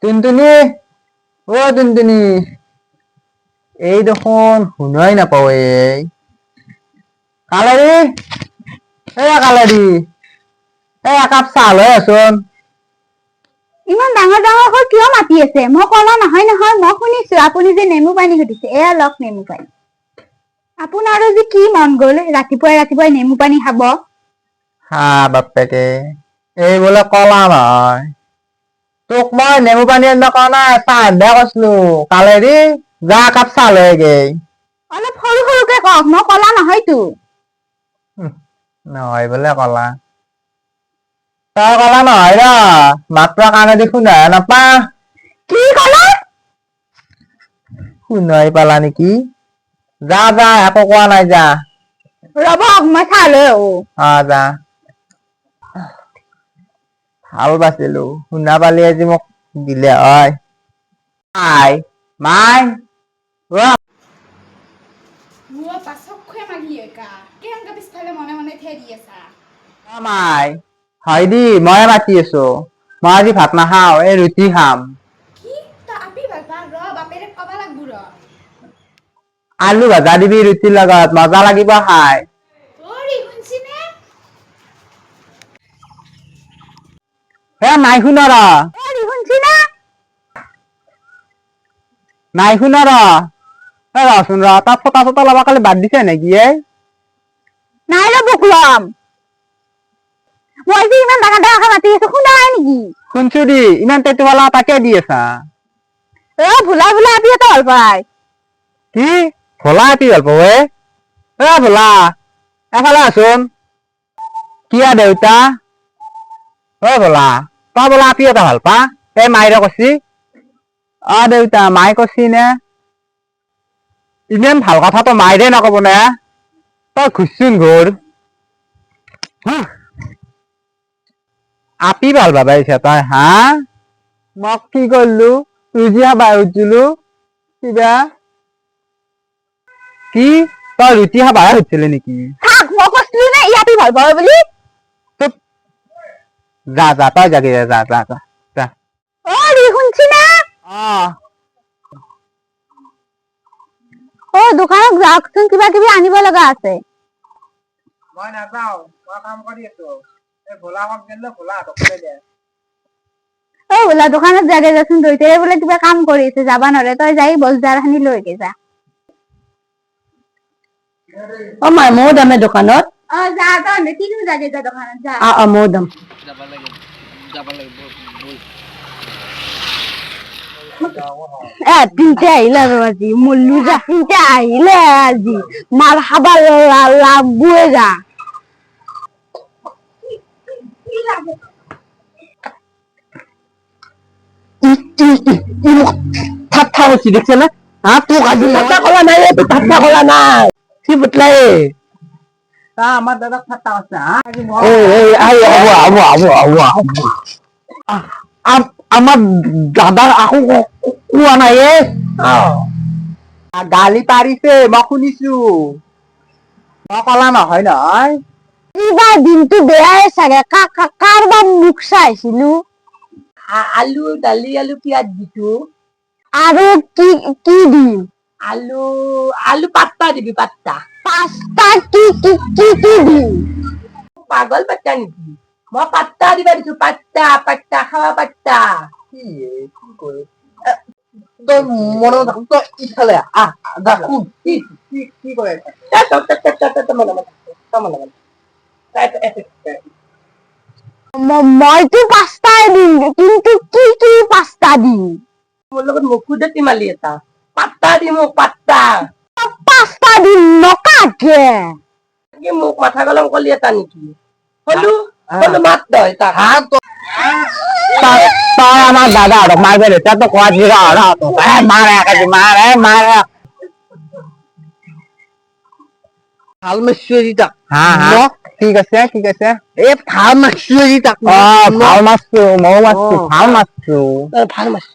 টুনটুনি ও টুনটুনি এই দেখোন শুনাই নাপাও এই কালাৰি কালাৰি একাপ চাহ লৈ আছোন। ইমান ডাঙৰ ডাঙৰ হৈ কিয় মাতি আছে? মই কলা নহয় নহয়, মই শুনিছো আপুনি যে নেমু পানী সুধিছে। এয়া লওক নেমু পানী। আপোনাৰো যে কি মন গল ৰাতিপুৱাই ৰাতিপুৱাই নেমু পানী খাব? হা বাপেকে এই বোলে কলা নহয়, তোক মই নেমু পানী আনিব কোৱা নাই, চাহ আনিব কৈছিলো। কালেৰি যা একাপ চাহ লৈ গে। অলপ সৰু সৰুকে কওক, মই কলা নহয়তো। নহয় বোলে কলা, তই কলা নহয় ৰ, মাত্ৰ কাণেদি শুনা নাপা। কি কলা? শুনাই পালা নেকি? যা যা একো কোৱা নাই যা। ৰব মই চাহ লৈ আহো। যা। ভাল বাচিলো, শুনা পালি আজি মোক দিলে হয়। মাই মাই মাই হয় দি মই মাতি আছো। মই আজি ভাত নাখাও, এই ৰুটি খাম। আলু ভাজা দিবি ৰুটিৰ লগত, মজা লাগিব খাই। নাই শুন ৰ, নাই শুন ৰচোন ৰ, তাত ফটা চটা লবা কালি বাদ দিছে নেকি? নাই ৰ বকলম, মই যে ইমান ডাঙৰ ডাঙৰকে মাতি আছো শুনা নাই নেকি? শুনছো দি, ইমান তেতুৱালা তাকে দি আছা। ভোলা ভোলা আপি এটা ভাল পায়। কি ভোলা আপি ভাল পাব? ভোলা এফালে আছোন। কিয়া দেউতা ভোলা, তই বোলা আপি এটা ভাল পা, এই মাইৰে কৈছি। দেউতা মায়ে কৈছি নে? ইমান ভাল কথাটো মাইৰে নকব নে? তই ঘুৰচোন ঘুৰ। আপি ভাল পাবা আহিছা তই হা? মোক কি কৰিলো, ৰুজি খাবা খুজিছিলো কিবা? কি তই ৰুটি খাবাহে খুজিছিলি নেকি? মই কৈছিলো নে ই আপি ভাল পাব বুলি? যা যা তই যাগে যা যা যা যা। শুনছি না? দোকানত যাওকচোন, কিবা কিবি আনিব লগা আছে। মই নাযাও, মই কাম কৰি আছো। এই ভোলাক গেলে ভোলা কৈ দে। ভোলা দোকানত যাগে যাচোন, দুইটাই বোলে কিবা কাম কৰি আছে, যাবা নৰে। তই যাই বজাৰ খিনি লৈকে যা। মাই ময়ো দাম দোকানত। যা তই কিনো যাগে যা দোকানত যা। ময়ো দাম। তিনটে আহিলে আৰু আজি মল্লু যা, তিনটে আহিলে আজি মাৰ খাবার লাগবুয়ে যা। ঠাট্টা করছি দেখছে না? তোক আজি ঠাট্টা করা নাই, ঠাট্টা করা নাই। কি বতলাই আমার দাদা ঠাট্টা করছে। আমার দাদার আকো কোয়া নাই গালি পাৰিছে মই শুনিছো, মই কলা নহয় নহয়। এইবাৰ দিনটো বেয়াই চাগে, কাৰবাৰ মুখ চাইছিলো। আলু দালি আলু পিয়াজ দিছো আৰু কি কি দিম? আলু আলু পাত্তা দিবি, পাত্তা পাস্তা কি কি কি কি দিম? পাগল পাত্তা নেকি? মই পাত্তা দিবা দিছো, পাত্তা পাত্তা খাওয়া পাত্তা। কি কৰে তই মনে তই ইফালে কি কৰে? মইতো পাস্তাই দিম, কিন্তু কি কি পাস্তা দিম? মোৰ লগত মুখুদে তিমালি এটা পাত্তা দিম, পাত্তা পাস্তা দিম নকাকে কি মোক মাথা গলম কলি এটা নেকি? হলো হলো মাত দয় তাক তই আমার দাদা মারবে রে, তো কোয়াছি মারে মারে মারে ভাল মাছুরি তাক। হ্যাঁ ঠিক আছে ঠিক আছে। এ ভাল মাছুরি তাক। ভাল মাছছো মৌ মাছছো ভাল মাছছো ভাল মাছ